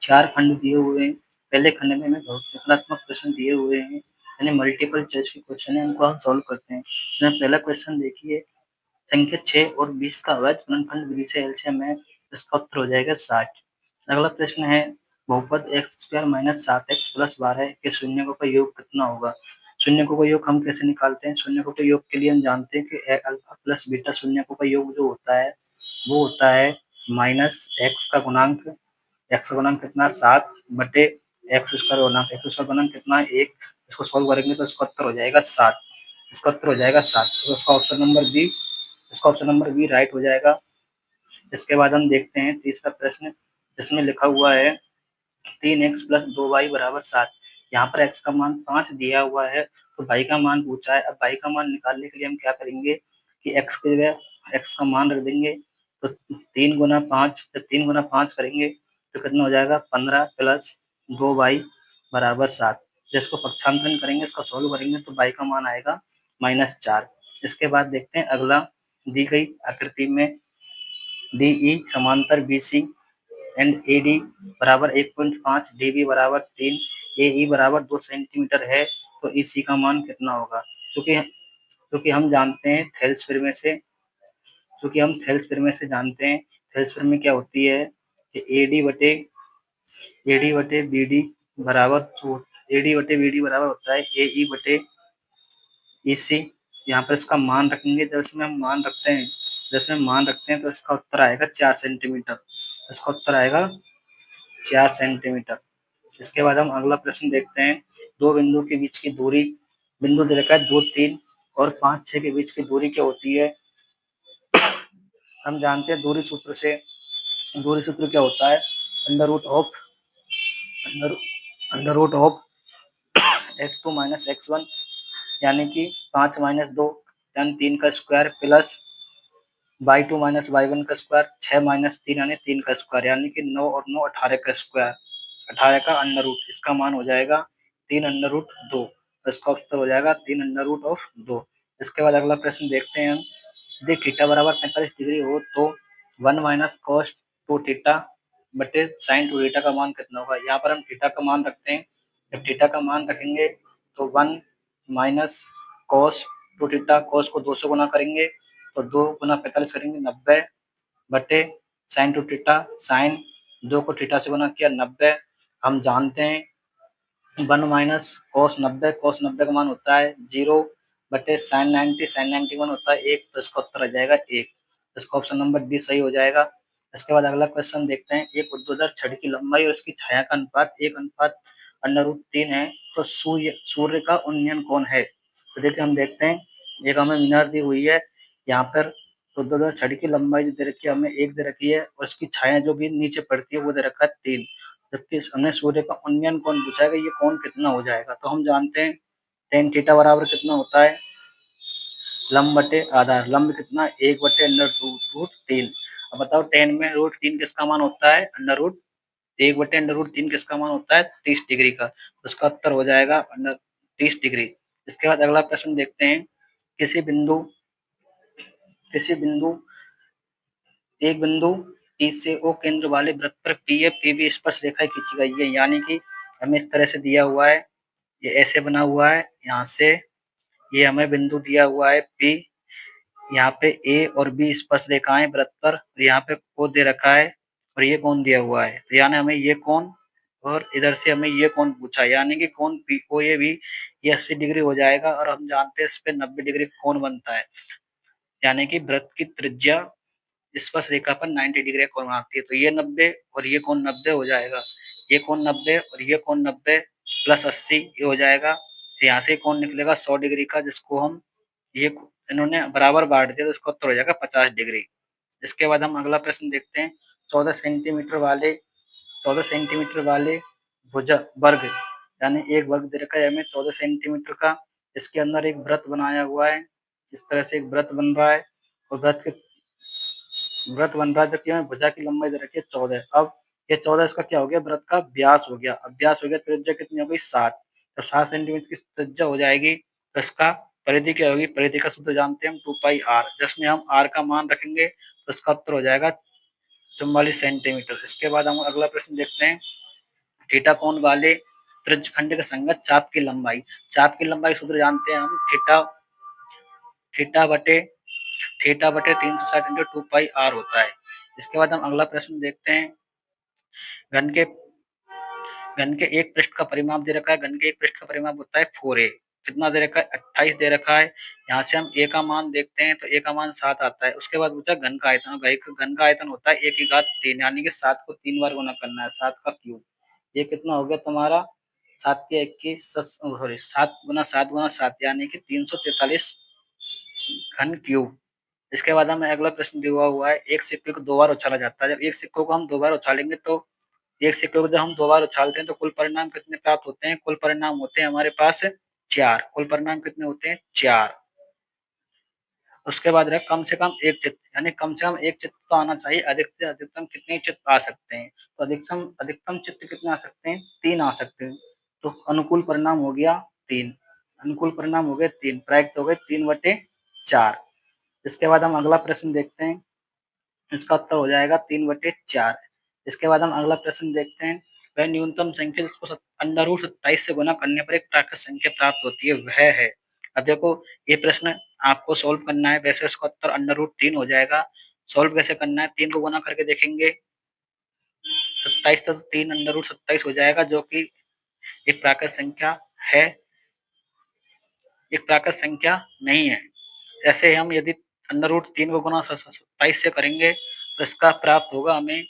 4 खंड दिए हुए हैं। पहले खंड में हमें बहुविकलात्मक प्रश्न दिए हुए हैं, यानी मल्टीपल चॉइस के क्वेश्चन है, उनको हम सॉल्व करते हैं। पहला क्वेश्चन देखिए, संख्या 6 और 20 का अवैध गुणनखंड विधि से एलसीएम है, इसका उत्तर हो जाएगा 60। अगला प्रश्न है, बहुपद x square minus 7x plus 12 के शून्यकों का योग कितना होगा। शून्यकों का योग हम कैसे निकालते हैं? शून्यकों के योग के लिए हम जानते हैं कि अल्फा प्लस बीटा शून्यकों का योग जो होता है वो होता है माइनस एक्स का गुणांक, एक्स का गुणांक कितना 7 बटे एक्स स्क्वायर गुणांक, एक्स स्क्वायर गुणांक कितना 1। इसको सॉल्व करेंगे तो इसका उत्तर हो जाएगा 7। इसका उत्तर हो जाएगा 7, तो इसका ऑप्शन नंबर बी, इसका ऑप्शन नंबर बी राइट हो जाएगा। इसके बाद हम देखते हैं तीसरा प्रश्न, जिसमें लिखा हुआ है 3x प्लस 2y बराबर 7। यहाँ पर x का मान 5 दिया हुआ है, तो y का मान पूछा है। अब y का मान निकालने के लिए हम क्या करेंगे कि x की जगह x का मान रख देंगे, तो 3 गुना 5, जब 3 गुना 5 करेंगे तो कितना हो जाएगा 15 प्लस 2y बराबर 7। जिसको पक्षांतरण करेंगे, इसका सॉल्व करेंगे तो y का मान आएगा -4। इसके बाद देखते हैं अगला, दी गई आकृति में DE समांतर BC एंड AD बराबर 1.5, DB बराबर 3, AE बराबर 2 सेंटीमीटर है, तो EC का मान कितना होगा। क्योंकि हम जानते हैं थेल्स प्रमेय से, जानते हैं थेल्स प्रमेय क्या होती है कि AD बटे BD बराबर होता है AE बटे EC। यहाँ पर इसका मान रखेंगे, जब इसमें हम मान रखते हैं तो इसका उत्तर आएगा 4 सेंटीमीटर। इसका उत्तर आएगा 4 सेंटीमीटर। इसके बाद हम अगला प्रश्न देखते हैं, दो बिंदु के बीच की दूरी, बिंदु दे रखा है 2, 3 और 5, 6 के बीच की दूरी क्या होती है। हम जानते हैं दूरी सूत्र क्या होता है, under root of x2 minus x1, यानी कि 5 माइनस 2 यानी 3 का square plus y2 minus y1 का स्क्वायर, 6 माइनस 3 यानी 3 का स्क्वायर, यानी कि 9 और 9 18 का स्क्वायर, 18 का अंडर रूट। इसका मान हो जाएगा 3 अंडर रूट 2, तो इसका उत्तर हो जाएगा 3 अंडर रूट ऑफ 2। इसके बाद अगला प्रश्न देखते हैं हम, यदि थीटा बराबर 45 डिग्री हो तो 1 माइनस कॉस 2 थीटा बटे साइन 2 थीटा का मान कितना होगा। यहाँ पर हम थीटा का मान रखते हैं, जब थीटा का मान रखेंगे तो 1 माइनस कॉस 2 थीटा, कॉस को 2 से गुना करेंगे तो 2 गुना 45 करेंगे 90 बटे साइन 2 थीटा, साइन 2 को थीटा से गुना किया 90। हम जानते हैं 1 माइनस कॉस 90 का मान होता है 0 बटे साइन 90, साइन 90 का मान होता है 1, तो इसका उत्तर आ जाएगा 1। इसका ऑप्शन नंबर डी सही हो जाएगा। इसके बाद अगला क्वेश्चन देखते हैं, एक ऊर्ध्वाधर छड़ की लंबाई और इसकी छाया का अनुपात 1/√3 है, तो सूर्य का उन्नयन कोण है। तो देखिए हम देखते हैं, एक हमें मीनार दी हुई है, यहाँ पर ऊर्ध्वाधर छड़ की लंबाई जो दे रखी है हमें 1 दे रखी है, और इसकी छाया जो भी नीचे पड़ती है वो दे रखा है 3, जबकि हमें सूर्य का उन्नयन कोण पूछा है, ये कोण कितना हो जाएगा। तो हम जानते हैं टेन थीटा बराबर कितना होता है, लंब बटे आधार, लंब कितना 1/√3। अब बताओ टेन में √3 किसका मान होता है, अंडर रूट 1/√3 किसका मान होता है 30 डिग्री का, तो इसका उत्तर हो जाएगा 30 डिग्री। इसके बाद अगला प्रश्न देखते हैं, किसी बिंदु एक बिंदु P से O केंद्र वाले वृत्त पर PF PB स्पर्श रेखा खींची गई है, यानी कि हमें इस तरह से दिया हुआ है, ये ऐसे बना हुआ है, यहाँ से ये हमें बिंदु दिया हुआ है P, यहाँ पे A और B स्पर्श रेखाएं वृत्त पर, यहाँ पे O दे रखा है और ये कोण दिया हुआ है, तो यानी हमें ये कोण और इधर से हमें ये कोण पूछा, यानी कि कोण POAB ये 80 डिग्री हो जाएगा, और हम जानते हैं इस पे 90 डिग्री कोण बनता है, यानी कि वृत्त की त्रिज्या स्पर्श रेखा पर 90 डिग्री कोण बनाती है, तो ये 90 और ये कोण 90 हो जाएगा, ये कोण 90 और ये कोण 90 प्लस 80 ये हो जाएगा, यहाँ से कोण निकलेगा 100 डिग्री का, जिसको हम ये इन्होंने बराबर बांट दिया, तो इसका उत्तर हो जाएगा 50 डिग्री। इसके बाद हम अगला प्रश्न देखते हैं, 14 सेंटीमीटर वाले भुजा वर्ग, यानी एक वर्ग दे रखा है हमें 14 सेंटीमीटर का, इसके अंदर एक वृत्त बनाया हुआ है, इस तरह से एक वृत्त बन रहा है, और वृत्त बन रहा है, जबकि हमें भुजा की लंबाई दे रखी है 14। अब ये 14 इसका क्या हो गया, वृत्त का व्यास हो गया। अब व्यास हो गया, त्रिज्या कितनी हो गई 60, तो 60 सेंटीमीटर की त्रिज्या हो जाएगी, तो इसका परिधि क्या होगी, परिधि का सूत्र जानते हैं हम 2πr, जिसमें हम r का मान रखेंगे तो इसका उत्तर हो जाएगा 44 सेंटीमीटर। इसके बाद हम अगला प्रश्न देखते हैं, थीटा कोण वाले त्रिज्यखंड के संगत चाप की लंबाई सूत्र जानते हैं हम, थीटा बटे 360 इंटू 2 पाई आर होता है। इसके बाद हम अगला प्रश्न देखते हैं। घन के घन के एक पृष्ठ का परिमाप दे रखा है, घन के एक पृष्ठ का परिमाप होता है 4a। कितना दे रखा है? 28 दे रखा है। यहाँ से हम a का मान देखते हैं तो a का मान 7 आता है। उसके बाद पूछा घन का आयतन, घन का आयतन होता है 1 की घात 3, यानी कि 7 को 3 बार गुना करना है, 7 का क्यूब। ये कितना हो गया तुम्हारा? 7 के 21, सॉरी 7 गुना 7 गुना 7 यानी कि 343 घन क्यूब। इसके बाद हमें अगला प्रश्न दिया हुआ है, एक सिक्के को 2 बार उछाला जाता है। जब एक सिक्कों को हम 2 बार उछालेंगे तो एक सिक्के को जब हम 2 बार उछालते हैं तो कुल परिणाम कितने प्राप्त होते हैं? कुल परिणाम होते हैं हमारे पास 4। कुल परिणाम कितने होते हैं? 4। उसके बाद रहा कम से कम एक चित्त, यानी कम से कम एक चित्त तो आना चाहिए। अधिक से अधिकतम कितने चित्त आ सकते हैं? तो अधिकतम चित्त कितने आ सकते हैं? 3 आ सकते हैं। तो अनुकूल परिणाम हो गया 3। अनुकूल परिणाम हो गए 3, प्राप्त हो गए 3/4। इसके बाद हम अगला प्रश्न देखते हैं। इसका उत्तर हो जाएगा 3/4। इसके बाद हम अगला प्रश्न देखते हैं। वह न्यूनतम संख्या जिसको अंडर रूट 27 से गुना करने पर एक प्राकृत संख्या प्राप्त होती है, वह है। अब देखो ये प्रश्न आपको सोल्व करना है। वैसे इसका उत्तर अंडर रूट 3 हो जाएगा। सोल्व कैसे करना है? 3 को गुना करके देखेंगे, 27 तो 3 अंडर रूट 27 हो जाएगा, जो कि एक प्राकृत संख्या है, एक प्राकृत संख्या नहीं है। ऐसे हम यदि अंडर रूट 3 को गुना 27 से करेंगे तो इसका प्राप्त होगा हमें,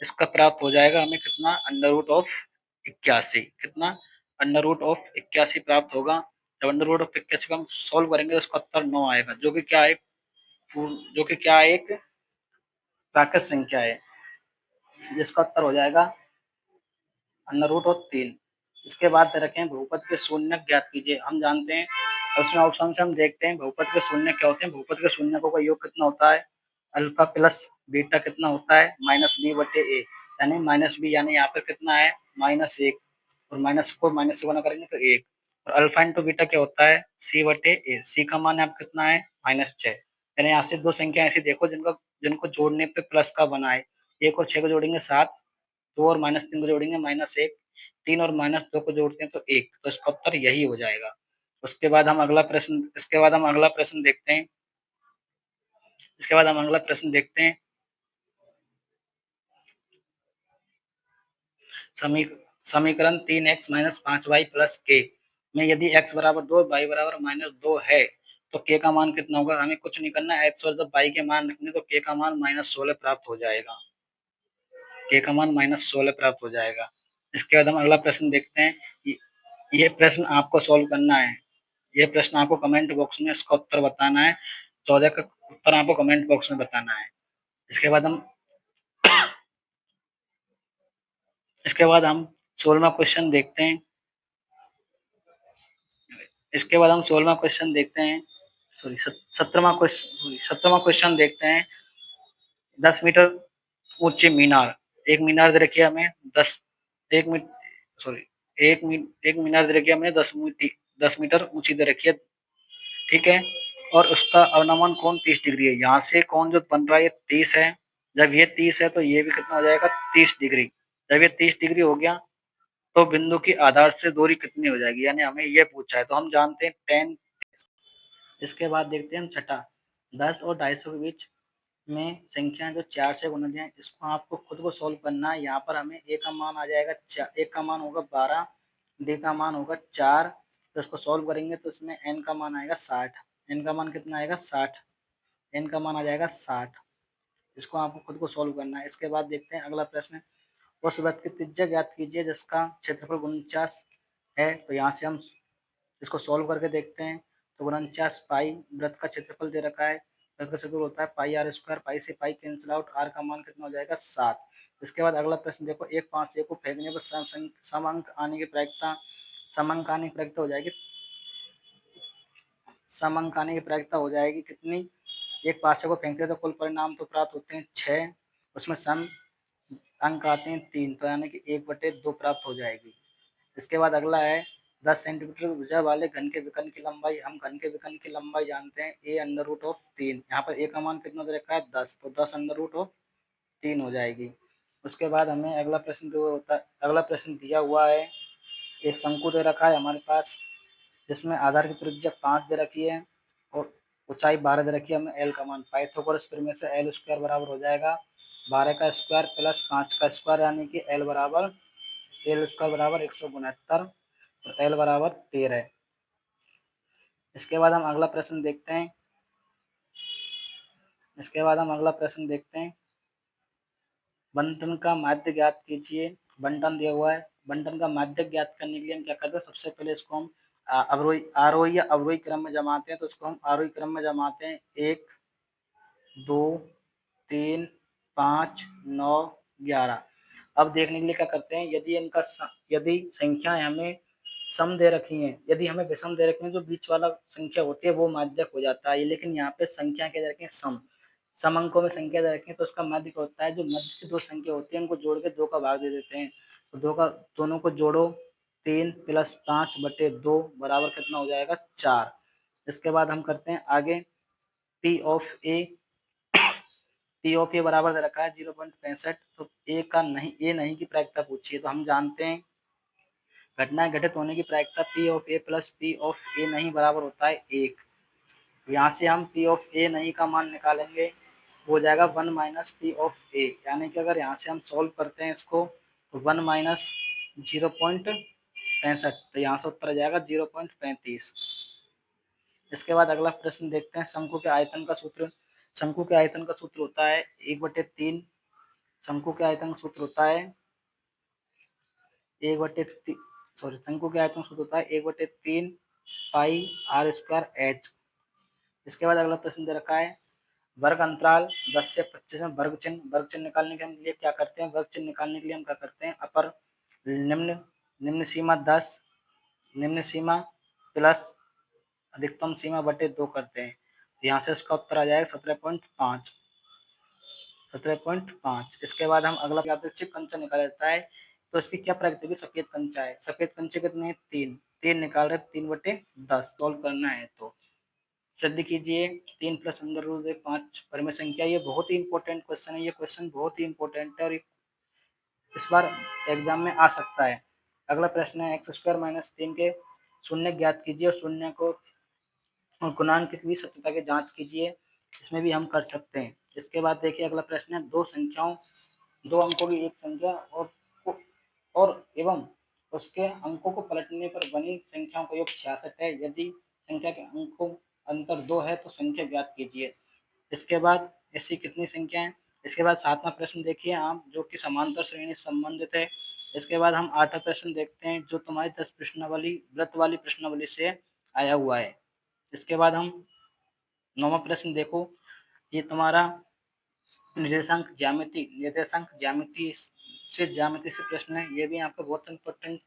इसका प्राप्त हो जाएगा हमें कितना? Under root of 81। कितना? अंडर रूट ऑफ 81 प्राप्त होगा। जब अंडर रूट ऑफ 81 को हम सोल्व करेंगे तो उसका उत्तर 9 आएगा, जो कि क्या है? जो कि क्या है? एक प्राकृत संख्या है, जिसका उत्तर हो जाएगा अंडर रूट ऑफ 3। इसके बाद रखें बहुपद के शून्य ज्ञात कीजिए। हम जानते हैं, उसमें ऑप्शन से हम देखते हैं बहुपद के शून्य क्या होते हैं। बहुपद के शून्य का योग कितना होता है? अल्फा प्लस बीटा कितना होता है? -b/a, यानी -b, यानी यहाँ पर कितना है? -1, और माइनस को माइनस से गुना करेंगे तो 1। और अल्फा इंटू बीटा क्या होता है? c/a। c का मान आप कितना है? -6। यानी यहाँ से दो संख्या ऐसी देखो जिनको जोड़ने पे प्लस का बना है। 1 और 6 को जोड़ेंगे 7, 2 और -3 को जोड़ेंगे -1, 3 और -2 को जोड़ते हैं तो 1। तो इसका उत्तर यही हो जाएगा। इसके बाद हम अगला प्रश्न देखते हैं। समीकरण 3x - 5y + k में यदि x बराबर 2 y बराबर -2 है तो k का मान कितना होगा? हमें कुछ नहीं करना है, x और जब y के मान रखने तो k का मान -16 प्राप्त हो जाएगा। k का मान -16 प्राप्त हो जाएगा। इसके बाद हम अगला प्रश्न देखते हैं। ये प्रश्न आपको सॉल्व करना है। ये प्रश्न आपको कमेंट बॉक्स में इसका उत्तर बताना है। 14 का उत्तर आपको कमेंट बॉक्स में बताना है। इसके बाद हम 16वां क्वेश्चन देखते हैं। इसके बाद हम 16वां क्वेश्चन देखते हैं। सॉरी 17वां क्वेश्चन देखते हैं। 10 मीटर ऊंची मीनार, एक मीनार दे रखी है हमें 10 एक मीटर सॉरी एक मीनार दे रखी है हमें 10 मीटर ऊंची दे रखी है, ठीक है। और उसका अवनमन कोण 30 डिग्री है। यहाँ से कोण जो बन रहा है ये 30 है। जब ये 30 है तो ये भी कितना हो जाएगा? 30 डिग्री। जब ये 30 डिग्री हो गया तो बिंदु की आधार से दूरी कितनी हो जाएगी, यानी हमें ये पूछा है। तो हम जानते हैं 10। इसके बाद देखते हैं हम छठा, 10 और 250 के बीच में संख्या जो 4 से गुणित है, इसको आपको खुद को सोल्व करना है। यहाँ पर हमें ए का मान आ जाएगा, एक का मान होगा 12, डी का मान होगा 4। तो इसको सोल्व करेंगे तो इसमें एन का मान आएगा 60। एन का मान कितना आएगा? 60। एन का मान आ जाएगा 60। इसको आपको खुद को सोल्व करना है। इसके बाद देखते हैं अगला प्रश्न। उस वृत्त की त्रिज्या ज्ञात कीजिए जिसका क्षेत्रफल 49 है। तो यहाँ से हम इसको सोल्व करके देखते हैं। तो 49 पाई वृत्त का क्षेत्रफल दे रखा है। वृत्त का क्षेत्रफल होता है πr²। पाई से पाई कैंसिल आउट, आर का मान कितना हो जाएगा? 7। इसके बाद अगला प्रश्न देखो, एक 5 को फेंकने पर समांक आने की प्रायिकता हो जाएगी। समांक आने की प्रायिकता हो जाएगी कितनी? एक 5 को फेंकते तो कुल परिणाम तो प्राप्त होते हैं 6, उसमें सम अंक आते हैं 3, तो यानी कि 1/2 प्राप्त हो जाएगी। इसके बाद अगला है 10 सेंटीमीटर भुजा वाले घन के विकर्ण की लंबाई। हम घन के विकर्ण की लंबाई जानते हैं a√3। यहाँ पर a का मान कितना दे रखा है? 10, तो 10√3 हो जाएगी। उसके बाद हमें अगला प्रश्न दिया हुआ है। एक शंकु दे रखा है हमारे पास, जिसमें आधार की त्रिज्या 5 दे रखी है और ऊंचाई 12 दे रखी है। हमें एल का मान पाइथागोरस प्रमेय से एल स्क्वायर बराबर हो जाएगा 12 का स्क्वायर प्लस 5 का स्क्वायर, यानी कि एल स्क्वायर बराबर 169 और एल बराबर 13। इसके बाद हम अगला प्रश्न देखते हैं। बंटन का माध्य ज्ञात कीजिए। बंटन दिया हुआ है। बंटन का माध्य ज्ञात करने के लिए हम क्या करते हैं, सबसे पहले इसको हम आरोही या अवरोही क्रम में जमाते हैं। तो इसको हम आरोही क्रम में जमाते हैं। 1 2 3 5 9 11। अब देखने के लिए क्या करते हैं, यदि संख्याएं हमें सम दे रखी हैं, यदि हमें विषम दे रखी हैं, जो बीच वाला संख्या होती है वो माध्यक हो जाता है। लेकिन यहाँ पे संख्या क्या दे रखी है, सम अंकों में संख्या दे रखी है, तो उसका माध्यक होता है जो मध्य की दो संख्या होती है उनको जोड़ के 2 का भाग दे देते हैं। तो दोनों को जोड़ो, 3 + 5/2 बराबर कितना हो जाएगा, 4। इसके बाद हम करते हैं आगे। पी ऑफ ए बराबर दे रखा है 0.65। तो ए नहीं की प्रायिकता पूछी है, तो हम जानते हैं घटना घटित होने की प्रायिकता P of A plus P of A नहीं बराबर होता है 1। यहाँ से हम पी ऑफ ए नहीं का मान निकालेंगे, हो जाएगा 1 माइनस पी ऑफ ए, यानी कि अगर यहाँ से हम सॉल्व करते हैं इसको तो 1 माइनस 0.65, तो यहाँ से उत्तर आ जाएगा 0.35। इसके बाद अगला प्रश्न देखते हैं। शंकु के आयतन का सूत्र होता है 1/3। शंकु के आयतन का सूत्र होता है 1/3 पाई आर स्क्वायर एच। इसके बाद अगला प्रश्न दे रखा है वर्ग अंतराल 10 से 25 में वर्ग चिन्ह निकालने के लिए क्या करते हैं, अपर निम्न सीमा 10, निम्न सीमा प्लस अधिकतम सीमा बटे 2 करते हैं। यहाँ से इसका उत्तर आ जाएगा 17.5। इसके बाद हम अगला यादृच्छिक कंचा निकाला जाता है। तो इसकी क्या प्राकृतिक है, सफेद कंचा है। सफेद कंचे कितने हैं, 3 निकाल रहे, 3/10 सॉल्व करना है। तो सिद्ध कीजिए 3 + √5 परिमेय संख्या। ये बहुत ही इंपॉर्टेंट क्वेश्चन है, ये क्वेश्चन बहुत ही इंपॉर्टेंट है और इस बार एग्जाम में आ सकता है। अगला प्रश्न है x² - 3 के शून्य ज्ञात कीजिए और शून्य को गुणांक की भी सत्यता की जांच कीजिए। इसमें भी हम कर सकते हैं। इसके बाद देखिए अगला प्रश्न है दो अंकों की एक संख्या और एवं उसके अंकों को पलटने पर बनी संख्याओं का योग 66 है। यदि संख्या के अंकों अंतर 2 है तो संख्या ज्ञात कीजिए। इसके बाद ऐसी कितनी संख्या है। इसके बाद 7वां प्रश्न देखिए आप, जो कि समांतर श्रेणी से संबंधित है। इसके बाद हम 8वां प्रश्न देखते हैं, जो तुम्हारी 10 प्रश्नावली वृत्त वाली प्रश्नावली से आया हुआ है। इसके बाद हम 9वां प्रश्न देखो, ये तुम्हारा निर्देशांक ज्यामिति से प्रश्न है। ये भी आपका बहुत इंपॉर्टेंट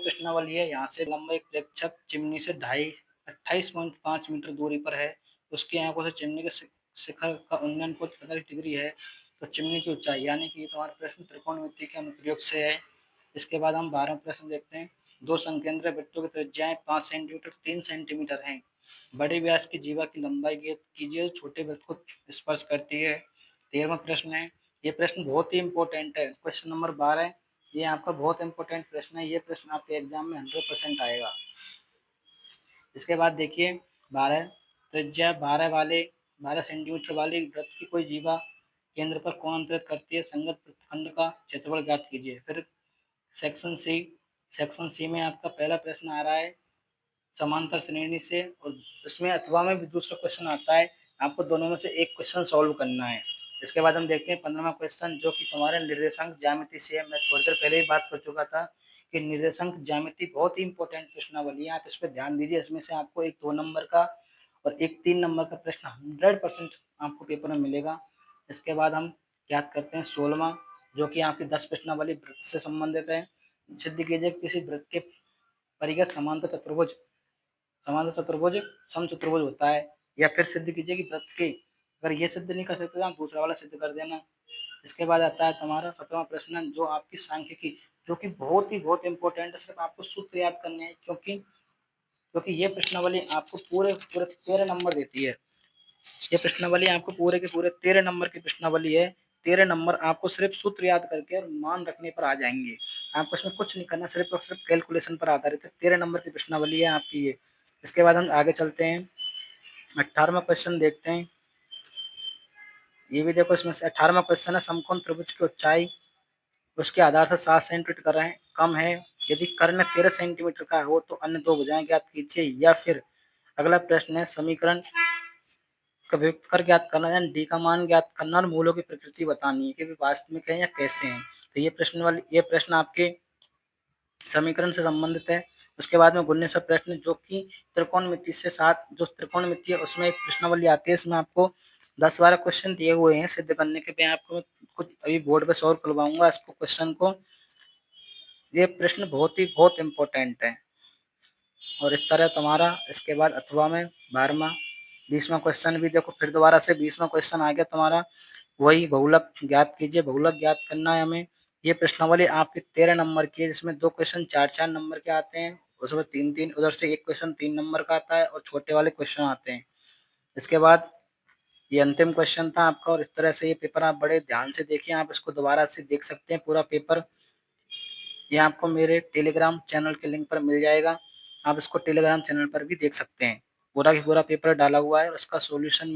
प्रश्नावली है। यहाँ से लंबा एक प्रेक्षक चिमनी से 28.5 मीटर दूरी पर है। उसकी आंखों से चिमनी के शिखर का उन्नयन कोण 45 डिग्री है। तो चिमनी की ऊंचाई, यानी कि तुम्हारा प्रश्न त्रिकोणमिति के अनुप्रयोग से है। इसके बाद हम 12वां प्रश्न देखते हैं। दो संकेंद्र वृत्तों की त्रिज्याएं 5 सेंटीमीटर 3 सेंटीमीटर हैं। बड़े व्यास की जीवा की लंबाई ज्ञात कीजिए, छोटे वृत्त को स्पर्श करती है। 13वां प्रश्न है। ये प्रश्न बहुत ही इंपॉर्टेंट है, क्वेश्चन नंबर 12। ये आपका बहुत इंपॉर्टेंट प्रश्न है। ये प्रश्न आपके एग्जाम में 100% आएगा। इसके बाद देखिए 12 त्रिज्या 12 सेंटीमीटर वाली वृत्त की कोई जीवा केंद्र पर कोण अंतरित करती है। संगत वृत्तखंड का क्षेत्रफल ज्ञात कीजिए। फिर सेक्शन सी में आपका पहला प्रश्न आ रहा है समांतर श्रेणी से, और इसमें अथवा में भी दूसरा क्वेश्चन आता है। आपको दोनों में से एक क्वेश्चन सॉल्व करना है। इसके बाद हम देखते हैं 15वां क्वेश्चन, जो कि तुम्हारे निर्देशांक ज्यामिति से है। मैं थोड़ी देर पहले ही बात कर चुका था कि निर्देशांक ज्यामिति बहुत ही इंपॉर्टेंट प्रश्नावली है। आप इस पर ध्यान दीजिए। इसमें से आपको एक 2 नंबर का और एक 3 नंबर का प्रश्न 100% आपको पेपर में मिलेगा। इसके बाद हम याद करते हैं 16वां, जो कि आपकी 10 प्रश्नावली वृत्त से संबंधित है। सिद्ध कीजिए किसी वृत्त के परिगत समांतर चतुर्भुज समचतुर्भुज होता है। या फिर सिद्ध कीजिए कि वृत्त के, अगर ये सिद्ध नहीं कर सकते तो आप दूसरा वाला सिद्ध कर देना। इसके बाद आता है तुम्हारा 17वां प्रश्न, जो आपकी सांख्यिकी, जो कि बहुत इंपॉर्टेंट है। सिर्फ आपको सूत्र याद करने हैं, क्योंकि ये प्रश्नावली आपको पूरे 13 नंबर देती है। ये प्रश्नावली आपको पूरे के पूरे 13 नंबर की प्रश्नावली है। 13 नंबर आपको सिर्फ सूत्र याद करके और मान रखने पर आ जाएंगे। आपको इसमें कुछ नहीं करना, सिर्फ और सिर्फ कैलकुलेशन पर आधारित है। 13 नंबर की प्रश्नावली है आपकी ये। इसके बाद हम आगे चलते हैं, 18वां क्वेश्चन देखते हैं। ये भी देखो, इसमें से 18वां क्वेश्चन है, समकोण त्रिभुज की ऊंचाई उसके आधार से 7 सेंटीमीटर कर रहे हैं, कम है। यदि कर्ण 13 सेंटीमीटर का हो तो अन्य दो भुजाएं ज्ञात कीजिए। या फिर अगला प्रश्न है, समीकरण का व्यक्त कर ज्ञात करना, यानी डी का मान ज्ञात करना और मूलों की प्रकृति बतानी है कि वे वास्तविक है या कैसे हैं। तो ये प्रश्न आपके समीकरण से संबंधित है। उसके बाद में 19वां प्रश्न, जो कि त्रिकोणमिति से साथ, जो त्रिकोणमिति है उसमें एक प्रश्नावली आती है। इसमें आपको 10-12 क्वेश्चन दिए हुए हैं सिद्ध करने के। मैं आपको कुछ अभी बोर्ड पे सॉल्व करवाऊंगा इसको, क्वेश्चन को। ये प्रश्न बहुत इंपॉर्टेंट है। और इस तरह तुम्हारा इसके बाद अथवा में 12वां 20वां क्वेश्चन भी देखो, फिर दोबारा से 20वां क्वेश्चन आ गया तुम्हारा, वही बहुलक ज्ञात कीजिए। बहुलक ज्ञात करना है हमें। ये प्रश्नावली आपके 13 नंबर की है, जिसमें 2 क्वेश्चन 4-4 नंबर के आते हैं, उसमें 3-3, उधर से एक क्वेश्चन 3 नंबर का आता है और छोटे वाले क्वेश्चन आते हैं। इसके बाद ये अंतिम क्वेश्चन था आपका। और इस तरह से ये पेपर आप बड़े ध्यान से देखिए, आप इसको दोबारा से देख सकते हैं पूरा पेपर। ये आपको मेरे टेलीग्राम चैनल के लिंक पर मिल जाएगा, आप इसको टेलीग्राम चैनल पर भी देख सकते हैं। पूरा की पूरा पेपर डाला हुआ है और उसका सॉल्यूशन